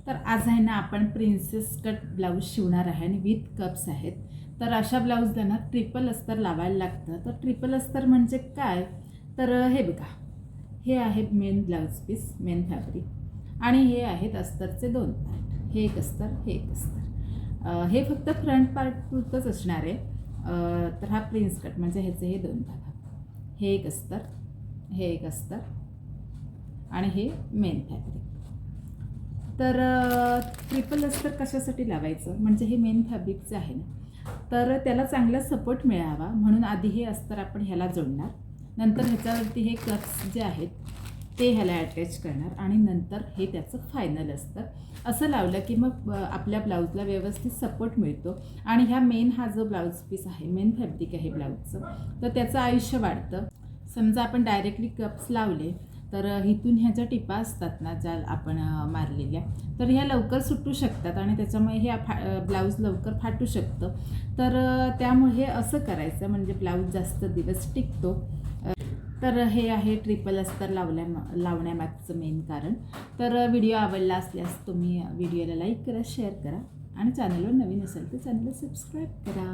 तर आज आहे ना आपण प्रिन्सेस कट ब्लाऊज शिवणार आहे आणि विथ कप्स आहेत. तर अशा ब्लाऊजला ना ट्रिपल अस्तर लावायला लागतं. तर ट्रिपल अस्तर म्हणजे काय, तर हे बघा, हे आहे main blouse piece, main fabric, आणि हे आहेत अस्तरचे दोन पार्ट, हे एक अस्तर, हे एक अस्तर. हे फक्त फ्रंट पार्ट पुरतंच असणार आहे. तर हा प्रिन्स कट म्हणजे ह्याचे हे दोन भाग, हे एक अस्तर, हे एक अस्तर, आणि हे मेन फॅब्रिक. तर ट्रिपल अस्तर कशासाठी लावायचं, म्हणजे हे मेन फॅब्रिकचं आहे ना, तर त्याला चांगला सपोर्ट मिळावा म्हणून आधी हे अस्तर आपण ह्याला जोडणार, नंतर ह्याच्यावरती हे कप्स जे आहेत ते ह्याला अटॅच करणार, आणि नंतर हे त्याचं फायनल अस्तर. असं लावलं की मग आपल्या ब्लाऊजला व्यवस्थित सपोर्ट मिळतो, आणि ह्या मेन हा जो ब्लाऊज पीस आहे, मेन फॅब्रिक आहे ब्लाऊजचं, तर त्याचं आयुष्य वाढतं. समजा आपण डायरेक्टली कप्स लावले तर इथून ह्या ज्या टिपा असतात ना, ज्या आपण मारलेल्या, तर ह्या लवकर सुटू शकतात आणि त्याच्यामुळे हे ब्लाऊज लवकर फाटू शकतं. तर त्यामुळे हे असं करायचं म्हणजे ब्लाऊज जास्त दिवस टिकतो. तर हे आहे ट्रिपल अस्तर लावण्यामागचं मेन कारण. तर व्हिडिओ आवडला असल्यास तुम्ही व्हिडिओला लाईक करा, शेअर करा, आणि चॅनलवर नवीन असेल तर चॅनलला सबस्क्राईब करा.